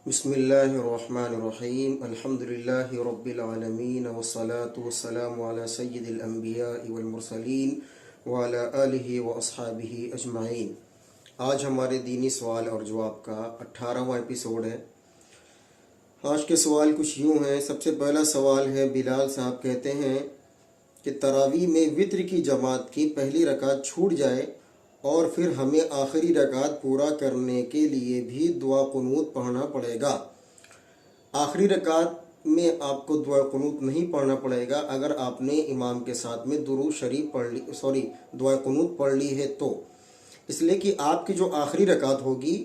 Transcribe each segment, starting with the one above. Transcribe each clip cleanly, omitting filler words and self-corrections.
بسم اللہ الرحمن الرحیم الحمدللہ رب العالمین والصلاة والسلام علی سید الانبیاء والمرسلین وعلی آلہ واصحابہ اجمعین۔ آج ہمارے دینی سوال اور جواب کا 18واں ایپیسوڈ ہے۔ آج کے سوال کچھ یوں ہیں۔ سب سے پہلا سوال ہے، بلال صاحب کہتے ہیں کہ تراویح میں وتر کی جماعت کی پہلی رکعت چھوٹ جائے اور پھر ہمیں آخری رکعت پورا کرنے کے لیے بھی دعا قنوت پڑھنا پڑے گا۔ آخری رکعت میں آپ کو دعا قنوت نہیں پڑھنا پڑے گا اگر آپ نے امام کے ساتھ میں درود شریف دعا قنوت پڑھ لی ہے تو، اس لیے کہ آپ کی جو آخری رکعت ہوگی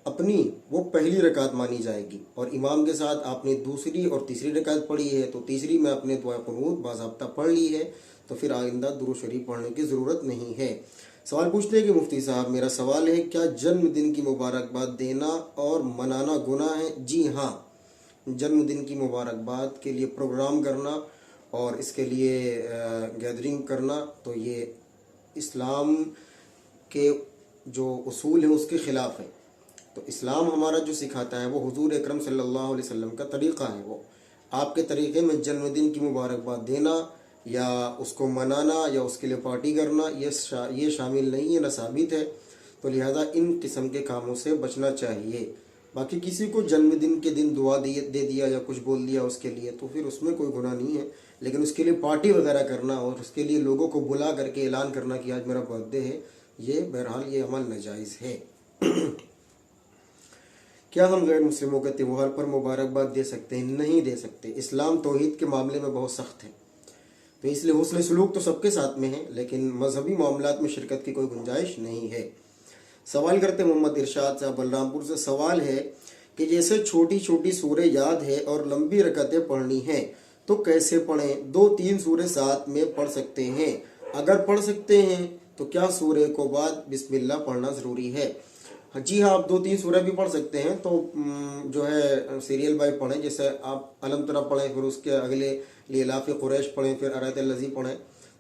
اپنی وہ پہلی رکعت مانی جائے گی، اور امام کے ساتھ آپ نے دوسری اور تیسری رکعت پڑھی ہے تو تیسری میں اپنے دعا قنوت باضابطہ پڑھ لی ہے، تو پھر آئندہ درود شریف پڑھنے کی ضرورت نہیں ہے۔ سوال پوچھتے ہیں کہ مفتی صاحب میرا سوال ہے، کیا جنم دن کی مبارکباد دینا اور منانا گناہ ہے؟ جی ہاں، جنم دن کی مبارکباد کے لیے پروگرام کرنا اور اس کے لیے گیدرنگ کرنا تو یہ اسلام کے جو اصول ہیں اس کے خلاف ہے۔ تو اسلام ہمارا جو سکھاتا ہے وہ حضور اکرم صلی اللہ علیہ وسلم کا طریقہ ہے، وہ آپ کے طریقے میں جنم دن کی مبارکباد دینا یا اس کو منانا یا اس کے لیے پارٹی کرنا یہ شامل نہیں ہے، نہ ثابت ہے، تو لہذا ان قسم کے کاموں سے بچنا چاہیے۔ باقی کسی کو جنم دن کے دن دعا دے دیا یا کچھ بول دیا اس کے لیے تو پھر اس میں کوئی گناہ نہیں ہے، لیکن اس کے لیے پارٹی وغیرہ کرنا اور اس کے لیے لوگوں کو بلا کر کے اعلان کرنا کہ آج میرا برتھ ڈے ہے، یہ بہرحال یہ عمل ناجائز ہے۔ کیا ہم غیر مسلموں کے تہوار پر مبارکباد دے سکتے ہیں؟ نہیں دے سکتے۔ اسلام توحید کے معاملے میں بہت سخت ہے، تو اس لیے حسن سلوک تو سب کے ساتھ میں ہے، لیکن مذہبی معاملات میں شرکت کی کوئی گنجائش نہیں ہے۔ سوال کرتے محمد ارشاد صاحب بلرامپور سے، سوال ہے کہ جیسے چھوٹی چھوٹی سوریں یاد ہے اور لمبی رکعتیں پڑھنی ہیں تو کیسے پڑھیں؟ 2-3 سوریں ساتھ میں پڑھ سکتے ہیں؟ اگر پڑھ سکتے ہیں تو کیا سورے کو بعد بسم اللہ پڑھنا ضروری ہے؟ جی ہاں، آپ 2-3 سورہ بھی پڑھ سکتے ہیں، تو جو ہے سیریل بائی پڑھیں، جیسے آپ علم ترا پڑھیں، پھر اس کے اگلے لیلاف قریش پڑھیں، پھر آیت الذی پڑھیں،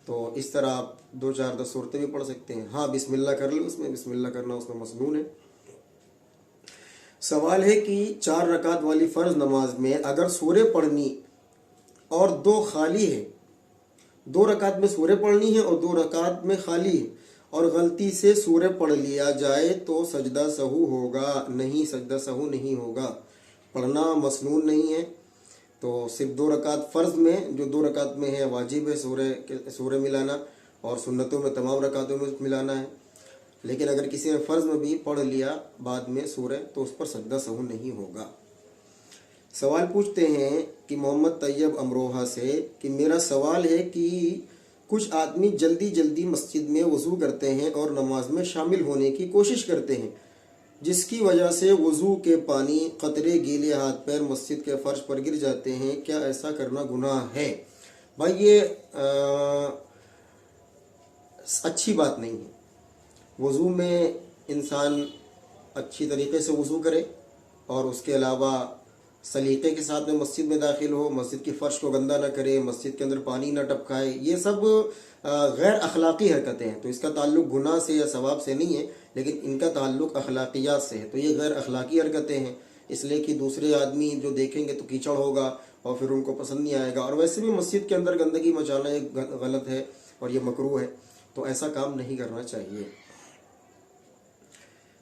تو اس طرح آپ 2-4-10 صورتیں بھی پڑھ سکتے ہیں۔ ہاں، بسم اللہ کر لیں، اس میں بسم اللہ کرنا اس میں مسنون ہے۔ سوال ہے کہ 4 رکعت والی فرض نماز میں اگر سورہ پڑھنی اور 2 خالی ہے، 2 رکعت میں سورہ پڑھنی ہے اور 2 رکعت میں خالی ہے، اور غلطی سے سورہ پڑھ لیا جائے تو سجدہ سہو ہوگا؟ نہیں، سجدہ سہو نہیں ہوگا، پڑھنا مسنون نہیں ہے۔ تو صرف 2 رکعت فرض میں، جو 2 رکعت میں ہے واجب ہے سورہ ملانا، اور سنتوں میں تمام رکعتوں میں ملانا ہے، لیکن اگر کسی نے فرض میں بھی پڑھ لیا بعد میں سورہ تو اس پر سجدہ سہو نہیں ہوگا۔ سوال پوچھتے ہیں کہ محمد طیب امروہہ سے کہ میرا سوال ہے کہ کچھ آدمی جلدی جلدی مسجد میں وضو کرتے ہیں اور نماز میں شامل ہونے کی کوشش کرتے ہیں، جس کی وجہ سے وضو کے پانی قطرے گیلے ہاتھ پیر مسجد کے فرش پر گر جاتے ہیں، کیا ایسا کرنا گناہ ہے؟ بھائی یہ اچھی بات نہیں ہے۔ وضو میں انسان اچھی طریقے سے وضو کرے اور اس کے علاوہ سلیقے کے ساتھ میں مسجد میں داخل ہو، مسجد کی فرش کو گندا نہ کرے، مسجد کے اندر پانی نہ ٹپکائے، یہ سب غیر اخلاقی حرکتیں ہیں، تو اس کا تعلق گناہ سے یا ثواب سے نہیں ہے، لیکن ان کا تعلق اخلاقیات سے ہے، تو یہ غیر اخلاقی حرکتیں ہیں، اس لیے کہ دوسرے آدمی جو دیکھیں گے تو کیچڑ ہوگا اور پھر ان کو پسند نہیں آئے گا، اور ویسے بھی مسجد کے اندر گندگی مچانا ایک غلط ہے اور یہ مکروہ ہے، تو ایسا کام نہیں کرنا چاہیے۔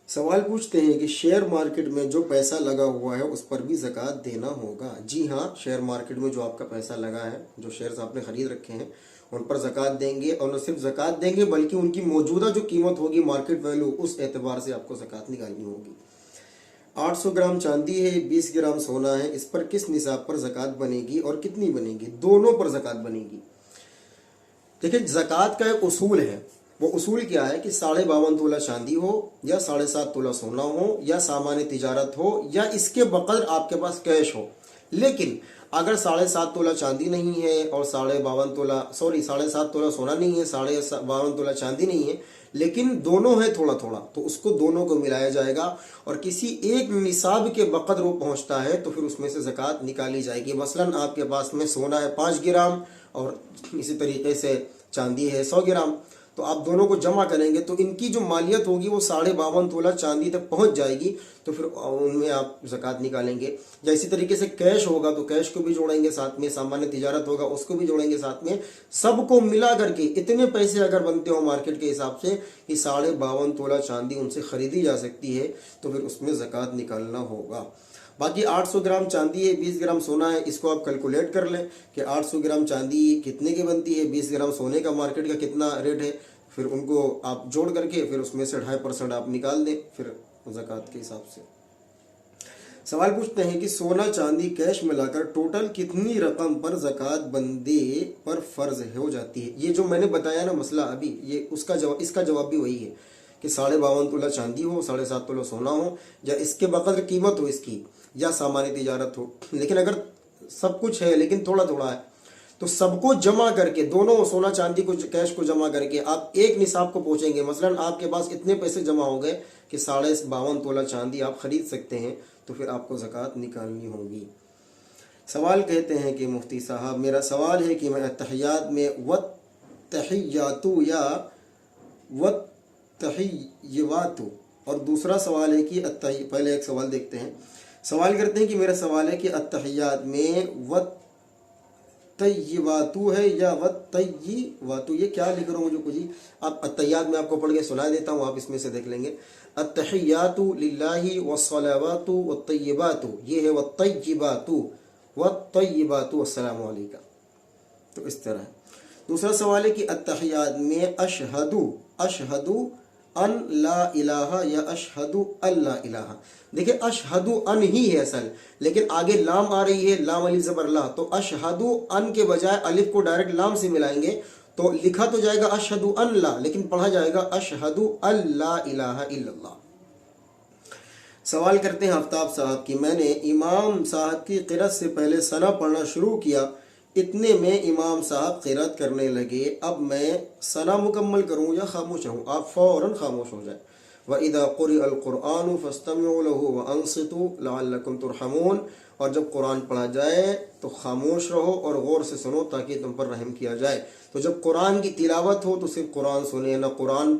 سوال پوچھتے ہیں کہ شیئر مارکیٹ میں جو پیسہ لگا ہوا ہے اس پر بھی زکوٰۃ دینا ہوگا؟ جی ہاں، شیئر مارکیٹ میں جو آپ کا پیسہ لگا ہے، جو شیئرز آپ نے خرید رکھے ہیں، ان پر زکوٰۃ دیں گے، اور نہ صرف زکوٰۃ دیں گے بلکہ ان کی موجودہ جو قیمت ہوگی مارکیٹ ویلو، اس اعتبار سے آپ کو زکوٰۃ نکالنی ہوگی۔ 800 گرام چاندی ہے، 20 گرام سونا ہے، اس پر کس نصاب پر زکوٰۃ بنے گی اور کتنی بنے گی؟ دونوں پر زکوٰۃ بنے گی۔ دیکھیں، زکوٰۃ کا ایک اصول ہے، وہ اصول کیا ہے کہ 52.5 تولہ چاندی ہو یا 7.5 تولہ سونا ہو یا سامان تجارت ہو یا اس کے بقدر آپ کے پاس کیش ہو، لیکن اگر 7.5 تولہ چاندی نہیں ہے اور 7.5 تولہ سونا نہیں ہے، 52 تولہ چاندی نہیں ہے، لیکن دونوں ہے تھوڑا تھوڑا، تو اس کو دونوں کو ملایا جائے گا، اور کسی ایک نصاب کے بقدر وہ پہنچتا ہے تو پھر اس میں سے زکوٰۃ نکالی جائے گی۔ مثلاً آپ کے پاس میں سونا ہے 5 گرام اور اسی طریقے سے چاندی ہے 100 گرام، تو آپ دونوں کو جمع کریں گے تو ان کی جو مالیت ہوگی وہ 52.5 تولہ چاندی تک پہنچ جائے گی، تو پھر ان میں آپ زکوٰۃ نکالیں گے۔ یا اسی طریقے سے کیش ہوگا تو کیش کو بھی جوڑیں گے ساتھ میں، سامان تجارت ہوگا اس کو بھی جوڑیں گے ساتھ میں، سب کو ملا کر کے اتنے پیسے اگر بنتے ہوں مارکیٹ کے حساب سے کہ 52.5 تولہ چاندی ان سے خریدی جا سکتی ہے، تو پھر اس میں زکوٰۃ نکالنا ہوگا۔ باقی 800 گرام چاندی ہے، 20 گرام سونا ہے، اس کو آپ کیلکولیٹ کر لیں کہ 800 گرام چاندی کتنے کی بنتی ہے، 20 گرام سونے کا مارکیٹ کا کتنا ریٹ ہے، پھر ان کو آپ جوڑ کر کے پھر اس میں سے 2.5% آپ نکال دیں پھر زکوٰۃ کے حساب سے۔ سوال پوچھتے ہیں کہ سونا چاندی کیش ملا کر ٹوٹل کتنی رقم پر زکوٰۃ بندے پر فرض ہو جاتی ہے؟ یہ جو میں نے بتایا نا مسئلہ ابھی، یہ اس کا جواب بھی وہی ہے کہ 52.5 تولہ چاندی ہو، 7.5 تولہ سونا ہو، یا اس کے بقدر قیمت ہو اس کی، یا سامان تجارت ہو۔ لیکن اگر سب کچھ ہے لیکن تھوڑا تھوڑا ہے تو سب کو جمع کر کے، دونوں سونا چاندی کو کیش کو جمع کر کے آپ ایک نصاب کو پہنچیں گے۔ مثلا آپ کے پاس اتنے پیسے جمع ہو گئے کہ 52.5 تولہ چاندی آپ خرید سکتے ہیں، تو پھر آپ کو زکوٰۃ نکالنی ہوگی۔ سوال کہتے ہیں کہ مفتی صاحب میرا سوال ہے کہ میں اتحیات میں وَالتَّحِيَّاتُ یا وَالتَّحِيَّوَاتُ، اور دوسرا سوال ہے کہ پہلے ایک سوال دیکھتے ہیں۔ سوال کرتے ہیں کہ میرا سوال ہے کہ اتحیات میں وَالتَّيِّبَاتُ ہے یا وَالتَّيِّبَاتُ، یہ کیا لکھ رہا ہوں مجھے کچھ، آپ اتحیات میں آپ کو پڑھ کے سنا دیتا ہوں، آپ اس میں سے دیکھ لیں گے۔ التحیات للہ والصلوات والطیبات، یہ ہے والطیبات، والطیبات السلام علیکم، تو اس طرح ہے۔ دوسرا سوال ہے کہ التحیات میں اشہد ان لا الہ یا اشہد ان لا الہ، دیکھیں اشہد ان ہی ہے اصل، لیکن آگے لام آ رہی ہے، لام الف زبر لا، تو اشہد ان کے بجائے الف کو ڈائریکٹ لام سے ملائیں گے تو لکھا تو جائے گا اشہد ان لا، لیکن پڑھا جائے گا اشہد ان لا الہ الا اللہ۔ سوال کرتے ہیں آفتاب صاحب کہ میں نے امام صاحب کی قرأت سے پہلے ثنا پڑھنا شروع کیا، اتنے میں امام صاحب قرأت کرنے لگے، اب میں ثنا مکمل کروں یا خاموش ہوں؟ آپ فوراً خاموش ہو جائیں۔ وَإِذَا قُرِئَ الْقُرْآنُ فَاسْتَمِعُوا لَهُ وَأَنصِتُوا لَعَلَّكُمْ تُرْحَمُونَ، اور جب قرآن پڑھا جائے تو خاموش رہو اور غور سے سنو تاکہ تم پر رحم کیا جائے۔ تو جب قرآن کی تلاوت ہو تو صرف قرآن سنیں، نہ قرآن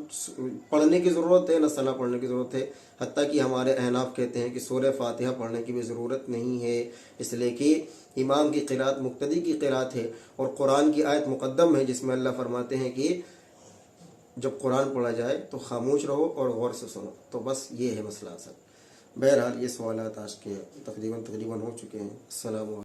پڑھنے کی ضرورت ہے نہ ثنا پڑھنے کی ضرورت ہے، حتیٰ کہ ہمارے احناف کہتے ہیں کہ سورہ فاتحہ پڑھنے کی بھی ضرورت نہیں ہے، اس لیے کہ امام کی قرأت مقتدی کی قرأت ہے، اور قرآن کی آیت مقدم ہے جس میں اللہ فرماتے ہیں کہ جب قرآن پڑھا جائے تو خاموش رہو اور غور سے سنو۔ تو بس یہ ہے مسئلہ اصل۔ بہرحال یہ سوالات آج کے تقریباً ہو چکے ہیں۔ السلام علیکم۔